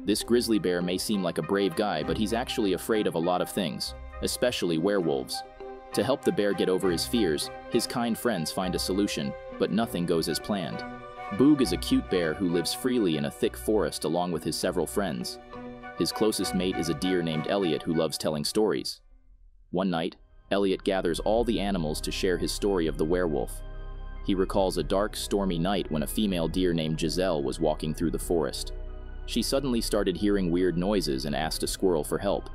This grizzly bear may seem like a brave guy, but he's actually afraid of a lot of things, especially werewolves. To help the bear get over his fears, his kind friends find a solution, but nothing goes as planned. Boog is a cute bear who lives freely in a thick forest along with his several friends. His closest mate is a deer named Elliot who loves telling stories. One night, Elliot gathers all the animals to share his story of the werewolf. He recalls a dark, stormy night when a female deer named Giselle was walking through the forest. She suddenly started hearing weird noises and asked a squirrel for help.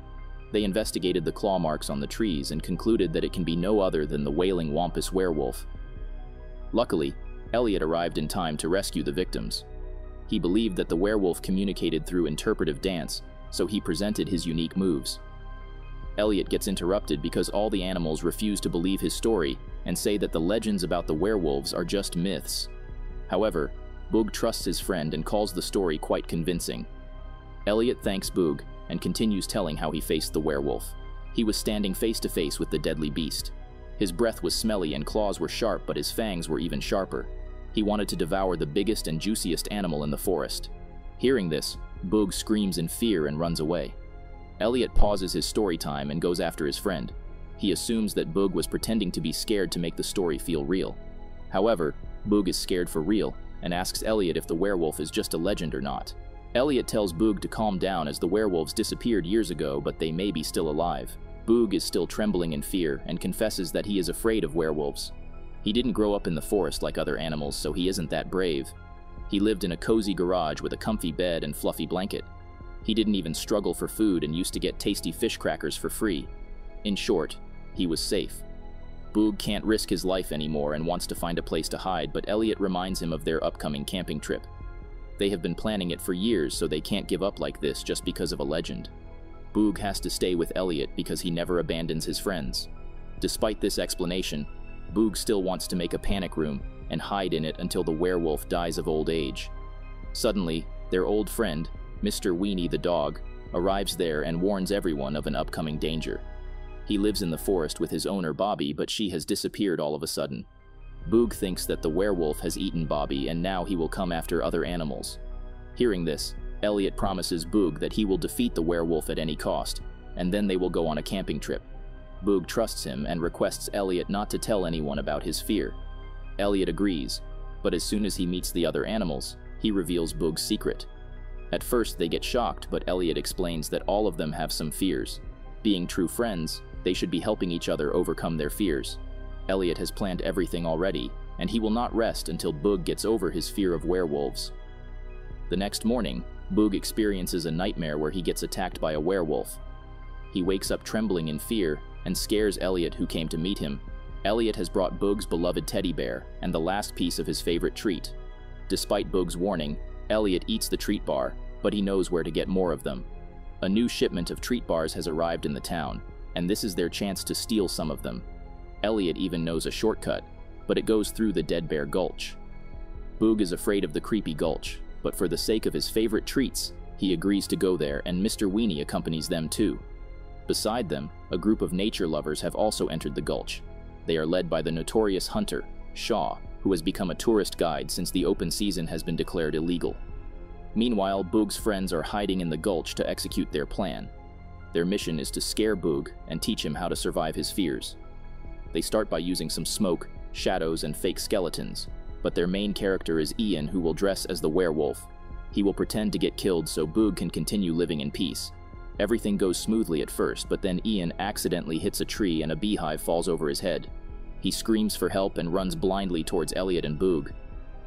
They investigated the claw marks on the trees and concluded that it can be no other than the wailing wampus werewolf. Luckily, Elliot arrived in time to rescue the victims. He believed that the werewolf communicated through interpretive dance, so he presented his unique moves. Elliot gets interrupted because all the animals refuse to believe his story and say that the legends about the werewolves are just myths. However, Boog trusts his friend and calls the story quite convincing. Elliot thanks Boog and continues telling how he faced the werewolf. He was standing face to face with the deadly beast. His breath was smelly and claws were sharp, but his fangs were even sharper. He wanted to devour the biggest and juiciest animal in the forest. Hearing this, Boog screams in fear and runs away. Elliot pauses his story time and goes after his friend. He assumes that Boog was pretending to be scared to make the story feel real. However, Boog is scared for real and asks Elliot if the werewolf is just a legend or not. Elliot tells Boog to calm down as the werewolves disappeared years ago, but they may be still alive. Boog is still trembling in fear and confesses that he is afraid of werewolves. He didn't grow up in the forest like other animals, so he isn't that brave. He lived in a cozy garage with a comfy bed and fluffy blanket. He didn't even struggle for food and used to get tasty fish crackers for free. In short, he was safe. Boog can't risk his life anymore and wants to find a place to hide, but Elliot reminds him of their upcoming camping trip. They have been planning it for years, so they can't give up like this just because of a legend. Boog has to stay with Elliot because he never abandons his friends. Despite this explanation, Boog still wants to make a panic room and hide in it until the werewolf dies of old age. Suddenly, their old friend, Mr. Weenie the dog, arrives there and warns everyone of an upcoming danger. He lives in the forest with his owner Bobby, but she has disappeared all of a sudden. Boog thinks that the werewolf has eaten Bobby and now he will come after other animals. Hearing this, Elliot promises Boog that he will defeat the werewolf at any cost, and then they will go on a camping trip. Boog trusts him and requests Elliot not to tell anyone about his fear. Elliot agrees, but as soon as he meets the other animals, he reveals Boog's secret. At first they get shocked, but Elliot explains that all of them have some fears. Being true friends, they should be helping each other overcome their fears. Elliot has planned everything already, and he will not rest until Boog gets over his fear of werewolves. The next morning, Boog experiences a nightmare where he gets attacked by a werewolf. He wakes up trembling in fear and scares Elliot, who came to meet him. Elliot has brought Boog's beloved teddy bear and the last piece of his favorite treat. Despite Boog's warning, Elliot eats the treat bar, but he knows where to get more of them. A new shipment of treat bars has arrived in the town, and this is their chance to steal some of them. Elliot even knows a shortcut, but it goes through the Dead Bear Gulch. Boog is afraid of the creepy gulch, but for the sake of his favorite treats, he agrees to go there, and Mr. Weenie accompanies them too. Beside them, a group of nature lovers have also entered the gulch. They are led by the notorious hunter, Shaw, who has become a tourist guide since the open season has been declared illegal. Meanwhile, Boog's friends are hiding in the gulch to execute their plan. Their mission is to scare Boog and teach him how to survive his fears. They start by using some smoke, shadows, and fake skeletons, but their main character is Ian, who will dress as the werewolf. He will pretend to get killed so Boog can continue living in peace. Everything goes smoothly at first, but then Ian accidentally hits a tree and a beehive falls over his head. He screams for help and runs blindly towards Elliot and Boog.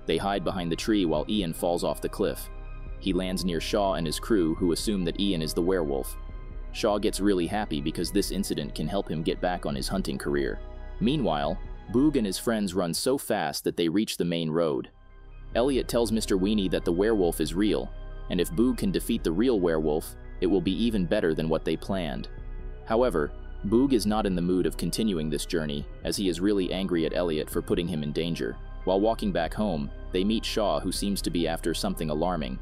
They hide behind the tree while Ian falls off the cliff. He lands near Shaw and his crew, who assume that Ian is the werewolf. Shaw gets really happy because this incident can help him get back on his hunting career. Meanwhile, Boog and his friends run so fast that they reach the main road. Elliot tells Mr. Weenie that the werewolf is real, and if Boog can defeat the real werewolf, it will be even better than what they planned. However, Boog is not in the mood of continuing this journey, as he is really angry at Elliot for putting him in danger. While walking back home, they meet Shaw, who seems to be after something alarming.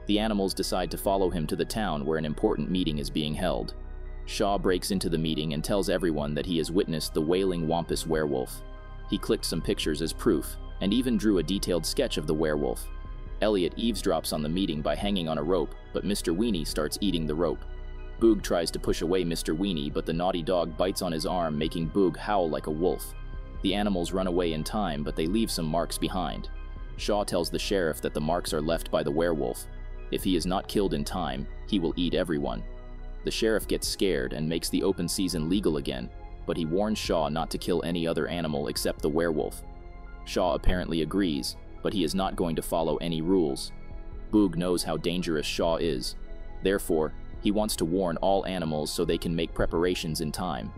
The animals decide to follow him to the town where an important meeting is being held. Shaw breaks into the meeting and tells everyone that he has witnessed the wailing wampus werewolf. He clicked some pictures as proof, and even drew a detailed sketch of the werewolf. Elliot eavesdrops on the meeting by hanging on a rope, but Mr. Weenie starts eating the rope. Boog tries to push away Mr. Weenie, but the naughty dog bites on his arm, making Boog howl like a wolf. The animals run away in time, but they leave some marks behind. Shaw tells the sheriff that the marks are left by the werewolf. If he is not killed in time, he will eat everyone. The sheriff gets scared and makes the open season legal again, but he warns Shaw not to kill any other animal except the werewolf. Shaw apparently agrees, but he is not going to follow any rules. Boog knows how dangerous Shaw is. Therefore, he wants to warn all animals so they can make preparations in time.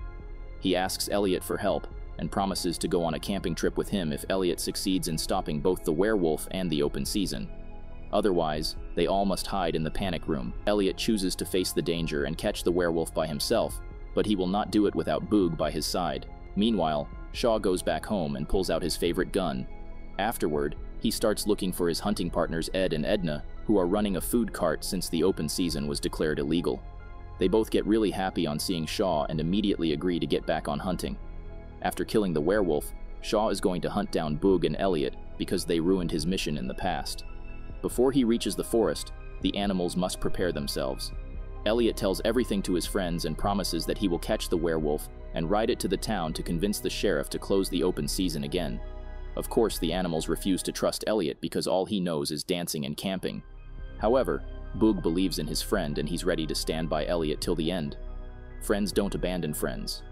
He asks Elliot for help and promises to go on a camping trip with him if Elliot succeeds in stopping both the werewolf and the open season. Otherwise, they all must hide in the panic room. Elliot chooses to face the danger and catch the werewolf by himself, but he will not do it without Boog by his side. Meanwhile, Shaw goes back home and pulls out his favorite gun. Afterward, he starts looking for his hunting partners Ed and Edna, who are running a food cart since the open season was declared illegal. They both get really happy on seeing Shaw and immediately agree to get back on hunting. After killing the werewolf, Shaw is going to hunt down Boog and Elliot because they ruined his mission in the past. Before he reaches the forest, the animals must prepare themselves. Elliot tells everything to his friends and promises that he will catch the werewolf and ride it to the town to convince the sheriff to close the open season again. Of course, the animals refuse to trust Elliot because all he knows is dancing and camping. However, Boog believes in his friend and he's ready to stand by Elliot till the end. Friends don't abandon friends.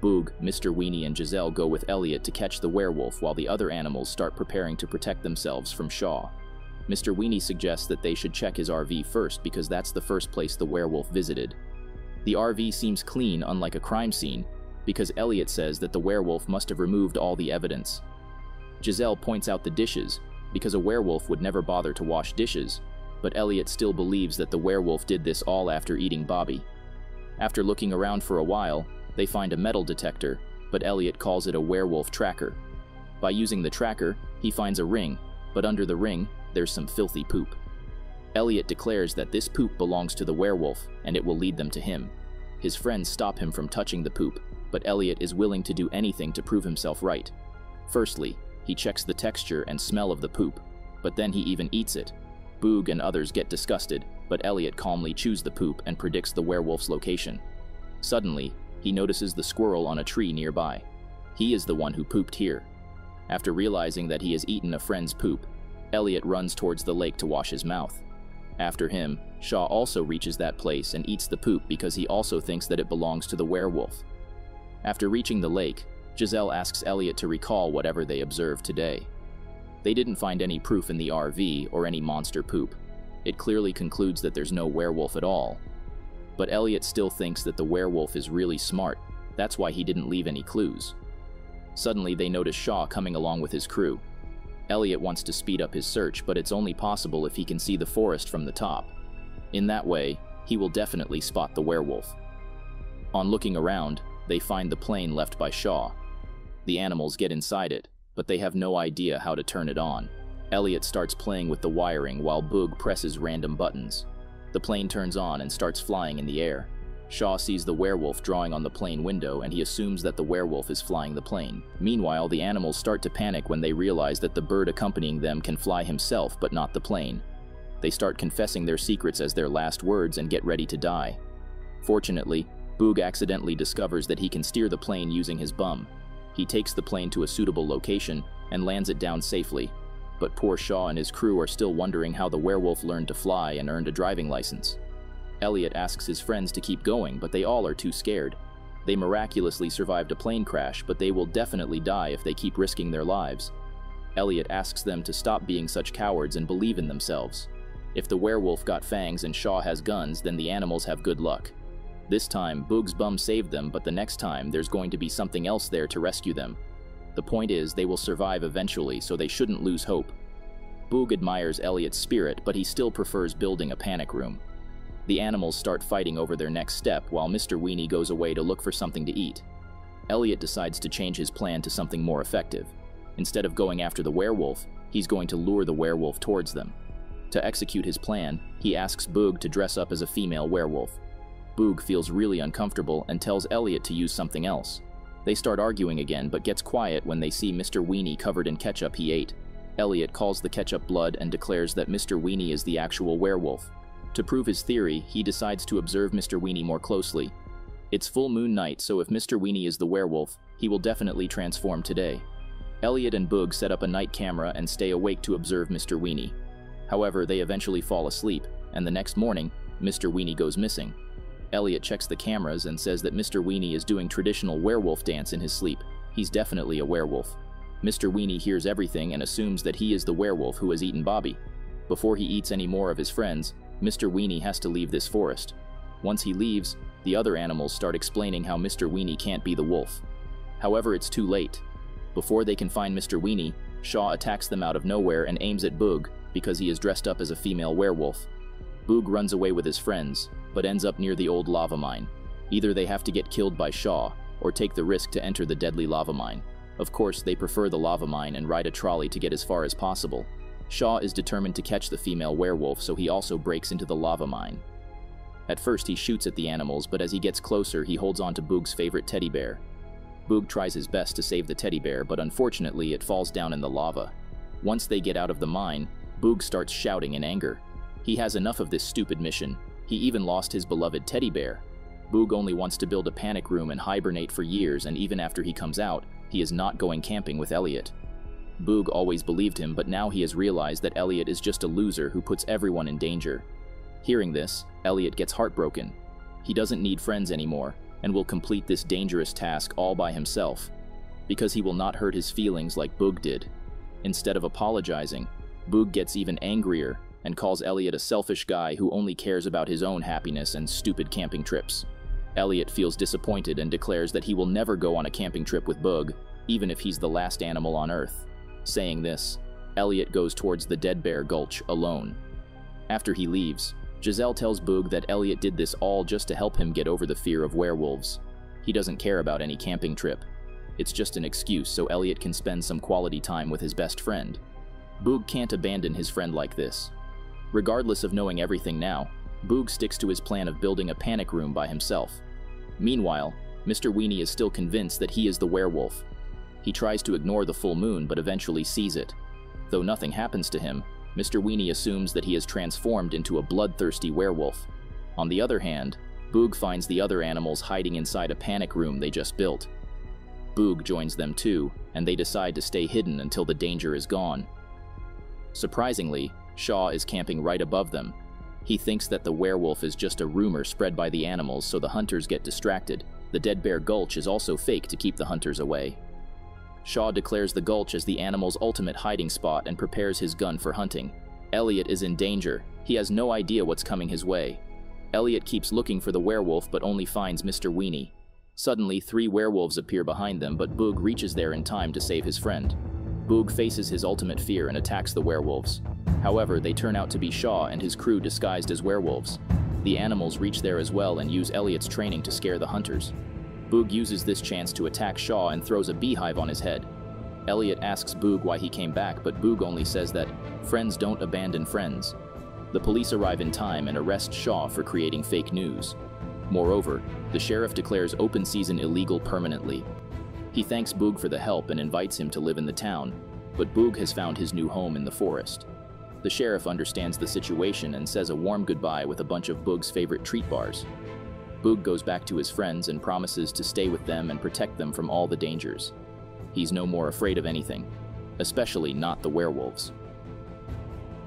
Boog, Mr. Weenie, and Giselle go with Elliot to catch the werewolf while the other animals start preparing to protect themselves from Shaw. Mr. Weenie suggests that they should check his RV first because that's the first place the werewolf visited. The RV seems clean, unlike a crime scene, because Elliot says that the werewolf must have removed all the evidence. Giselle points out the dishes, because a werewolf would never bother to wash dishes, but Elliot still believes that the werewolf did this all after eating Bobby. After looking around for a while, they find a metal detector, but Elliot calls it a werewolf tracker. By using the tracker, he finds a ring, but under the ring, there's some filthy poop. Elliot declares that this poop belongs to the werewolf, and it will lead them to him. His friends stop him from touching the poop, but Elliot is willing to do anything to prove himself right. Firstly, he checks the texture and smell of the poop, but then he even eats it. Boog and others get disgusted, but Elliot calmly chews the poop and predicts the werewolf's location. Suddenly, he notices the squirrel on a tree nearby. He is the one who pooped here. After realizing that he has eaten a friend's poop, Elliot runs towards the lake to wash his mouth. After him, Shaw also reaches that place and eats the poop because he also thinks that it belongs to the werewolf. After reaching the lake, Giselle asks Elliot to recall whatever they observed today. They didn't find any proof in the RV or any monster poop. It clearly concludes that there's no werewolf at all. But Elliot still thinks that the werewolf is really smart. That's why he didn't leave any clues. Suddenly, they notice Shaw coming along with his crew. Elliot wants to speed up his search, but it's only possible if he can see the forest from the top. In that way, he will definitely spot the werewolf. On looking around, they find the plane left by Shaw. The animals get inside it, but they have no idea how to turn it on. Elliot starts playing with the wiring while Boog presses random buttons. The plane turns on and starts flying in the air. Shaw sees the werewolf drawing on the plane window and he assumes that the werewolf is flying the plane. Meanwhile, the animals start to panic when they realize that the bird accompanying them can fly himself but not the plane. They start confessing their secrets as their last words and get ready to die. Fortunately, Boog accidentally discovers that he can steer the plane using his bum. He takes the plane to a suitable location and lands it down safely. But poor Shaw and his crew are still wondering how the werewolf learned to fly and earned a driving license. Elliot asks his friends to keep going, but they all are too scared. They miraculously survived a plane crash, but they will definitely die if they keep risking their lives. Elliot asks them to stop being such cowards and believe in themselves. If the werewolf got fangs and Shaw has guns, then the animals have good luck. This time, Boog's bum saved them, but the next time, there's going to be something else there to rescue them. The point is, they will survive eventually, so they shouldn't lose hope. Boog admires Elliot's spirit, but he still prefers building a panic room. The animals start fighting over their next step while Mr. Weenie goes away to look for something to eat. Elliot decides to change his plan to something more effective. Instead of going after the werewolf, he's going to lure the werewolf towards them. To execute his plan, he asks Boog to dress up as a female werewolf. Boog feels really uncomfortable and tells Elliot to use something else. They start arguing again, but gets quiet when they see Mr. Weenie covered in ketchup he ate. Elliot calls the ketchup blood and declares that Mr. Weenie is the actual werewolf. To prove his theory, he decides to observe Mr. Weenie more closely. It's full moon night, so if Mr. Weenie is the werewolf, he will definitely transform today. Elliot and Boog set up a night camera and stay awake to observe Mr. Weenie. However, they eventually fall asleep, and the next morning, Mr. Weenie goes missing. Elliot checks the cameras and says that Mr. Weenie is doing traditional werewolf dance in his sleep. He's definitely a werewolf. Mr. Weenie hears everything and assumes that he is the werewolf who has eaten Bobby. Before he eats any more of his friends, Mr. Weenie has to leave this forest. Once he leaves, the other animals start explaining how Mr. Weenie can't be the wolf. However, it's too late. Before they can find Mr. Weenie, Shaw attacks them out of nowhere and aims at Boog because he is dressed up as a female werewolf. Boog runs away with his friends, but ends up near the old lava mine. Either they have to get killed by Shaw, or take the risk to enter the deadly lava mine. Of course, they prefer the lava mine and ride a trolley to get as far as possible. Shaw is determined to catch the female werewolf, so he also breaks into the lava mine. At first, he shoots at the animals, but as he gets closer, he holds on to Boog's favorite teddy bear. Boog tries his best to save the teddy bear, but unfortunately, it falls down in the lava. Once they get out of the mine, Boog starts shouting in anger. He has enough of this stupid mission. He even lost his beloved teddy bear. Boog only wants to build a panic room and hibernate for years, and even after he comes out, he is not going camping with Elliot. Boog always believed him, but now he has realized that Elliot is just a loser who puts everyone in danger. Hearing this, Elliot gets heartbroken. He doesn't need friends anymore, and will complete this dangerous task all by himself, because he will not hurt his feelings like Boog did. Instead of apologizing, Boog gets even angrier and calls Elliot a selfish guy who only cares about his own happiness and stupid camping trips. Elliot feels disappointed and declares that he will never go on a camping trip with Boog, even if he's the last animal on Earth. Saying this, Elliot goes towards the Dead Bear Gulch alone. After he leaves, Giselle tells Boog that Elliot did this all just to help him get over the fear of werewolves. He doesn't care about any camping trip. It's just an excuse so Elliot can spend some quality time with his best friend. Boog can't abandon his friend like this. Regardless of knowing everything now, Boog sticks to his plan of building a panic room by himself. Meanwhile, Mr. Weenie is still convinced that he is the werewolf. He tries to ignore the full moon but eventually sees it. Though nothing happens to him, Mr. Weenie assumes that he has transformed into a bloodthirsty werewolf. On the other hand, Boog finds the other animals hiding inside a panic room they just built. Boog joins them too, and they decide to stay hidden until the danger is gone. Surprisingly, Shaw is camping right above them. He thinks that the werewolf is just a rumor spread by the animals so the hunters get distracted. The Dead Bear Gulch is also fake to keep the hunters away. Shaw declares the gulch as the animal's ultimate hiding spot and prepares his gun for hunting. Elliot is in danger. He has no idea what's coming his way. Elliot keeps looking for the werewolf but only finds Mr. Weenie. Suddenly, 3 werewolves appear behind them, but Boog reaches there in time to save his friend. Boog faces his ultimate fear and attacks the werewolves. However, they turn out to be Shaw and his crew disguised as werewolves. The animals reach there as well and use Elliot's training to scare the hunters. Boog uses this chance to attack Shaw and throws a beehive on his head. Elliot asks Boog why he came back, but Boog only says that friends don't abandon friends. The police arrive in time and arrest Shaw for creating fake news. Moreover, the sheriff declares open season illegal permanently. He thanks Boog for the help and invites him to live in the town, but Boog has found his new home in the forest. The sheriff understands the situation and says a warm goodbye with a bunch of Boog's favorite treat bars. Boog goes back to his friends and promises to stay with them and protect them from all the dangers. He's no more afraid of anything, especially not the werewolves.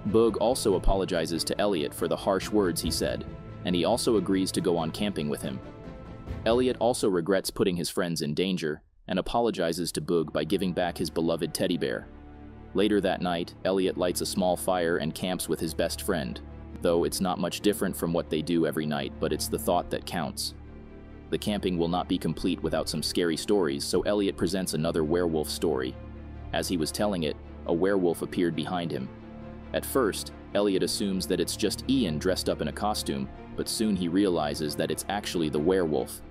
Boog also apologizes to Elliot for the harsh words he said, and he also agrees to go on camping with him. Elliot also regrets putting his friends in danger and apologizes to Boog by giving back his beloved teddy bear. Later that night, Elliot lights a small fire and camps with his best friend, though it's not much different from what they do every night, but it's the thought that counts. The camping will not be complete without some scary stories, so Elliot presents another werewolf story. As he was telling it, a werewolf appeared behind him. At first, Elliot assumes that it's just Ian dressed up in a costume, but soon he realizes that it's actually the werewolf.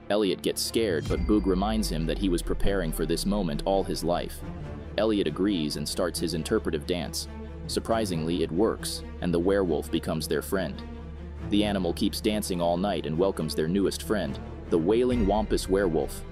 Elliot gets scared, but Boog reminds him that he was preparing for this moment all his life. Elliot agrees and starts his interpretive dance. Surprisingly, it works, and the werewolf becomes their friend. The animal keeps dancing all night and welcomes their newest friend, the Wailing Wampus Werewolf.